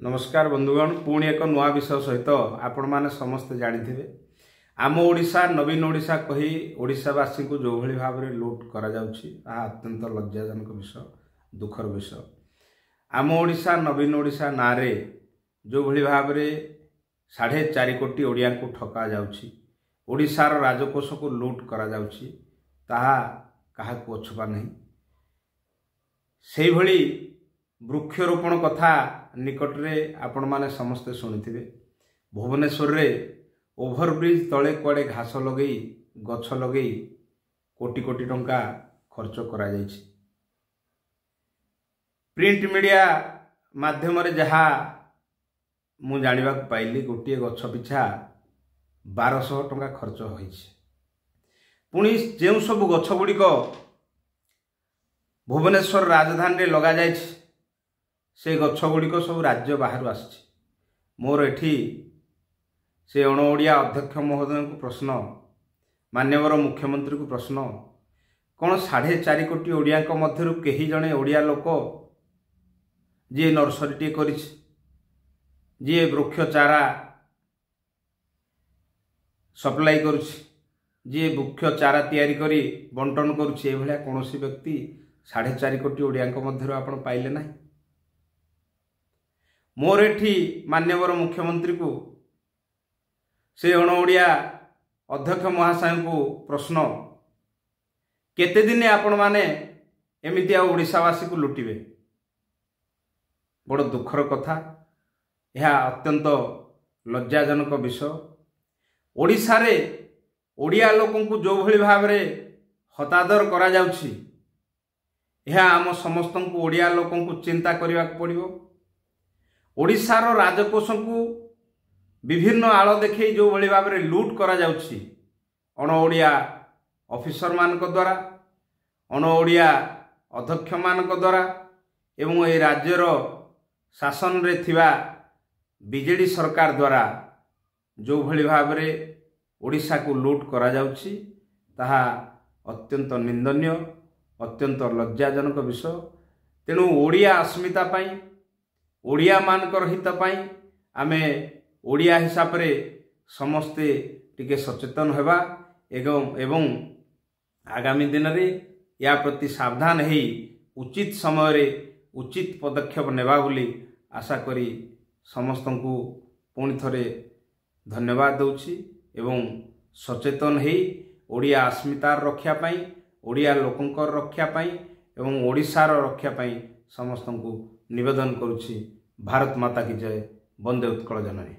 नमस्कार बंधुगण पुणी एक नुआ विषय सहित आपण मैंने समस्ते जानी आम ओडिशा नवीन ओडिशा कही ओडिशावासी को जो भली भाव में लुट करा जाउछि अत्यंत लज्जाजनक विषय दुखर विषय। आम ओडिशा नवीन ओडिशा नारे जो भली भाव में 4.5 कोटी ओडिया को ठका जाउछि ओडिशार राजकोष को लुट करा जाउछि ताहा काहाकू अछुपा नहीं। से भली वृक्षरोपण कथा निकटरे आपण माने समस्ते शुणिथिबे। भुवनेश्वर रे ओभरब्रिज तले कुआडे घास लगई गछ लगई कोटी कोटी टंका खर्च करा जायछि। प्रिंट मीडिया माध्यम रे जहा मु जानिबा पाइली गोटे गछ पिछा 1200 टंका खर्च होइछि। पुणी जेउ सब गछ गुड़िक भुवनेश्वर राजधानी रे लगा जायछि से गछ गुड़िक सब राज्य बाहर आसछि। मोर एठी से अण ओडिया अध्यक्ष महोदय को प्रश्न मान्यवर मुख्यमंत्री को प्रश्न कौन 4.5 कोटी ओडिया मध्य कही जड़े ओडिया लोक जी नर्सरी कर जी वृक्ष चारा सप्लाई करुछि जी वृक्ष चारा तैयारी करी बंटन करुछि एभलिया कौनसी व्यक्ति 4.5 कोटी ओडिया मध्य आपण पाइले ना। मोर एठी मान्यवर मुख्यमंत्री को से अण ओडिया अध्यक्ष महाशय को प्रश्न केते दिन आपण माने एमिति ओडिशावासी को लुटिबे। बड़ दुखर कथा यह अत्यंत लज्जाजनक विषय। ओडिशा रे ओडिया लोकन को जो भली भाव रे हतादर करा जाउछि यह आम समस्त को ओडिया लोकन को चिंता करबा पड़िबो। ओडिशार राजकोष को विभिन्न आड़ देखे जो भली भाव में लुट करा जाउछि अण ओडिया ऑफिसर मान द्वारा अण ओडिया अध्यक्ष मान द्वारा एवं ए राज्यर शासन रे थिबा बीजेडी सरकार द्वारा जो भली भाव में ओडिशा को लुट करा जाउछि ताहा अत्यंत निंदनीय अत्यंत लज्जाजनक विषय। तेणु ओडिया अस्मिता पाई ओडिया मानकर हित पाई आमे ओडिया हिसाब रे समस्ते टिके सचेतन हेबा एवं आगामी दिन रे या प्रति सावधान हेई उचित समय रे उचित पदक्षेप नेबा बोली आशा करी समस्त को पुणी थरे धन्यवाद दउछि एवं सचेतन हेई ओडिया अस्मितार रक्षा पाई ओडिया लोकंकर रक्षा पाई एवं ओडिशार रक्षा पाई समस्त को निवेदन करुछि। भारत माता की जय। वंदे उत्कल जननी।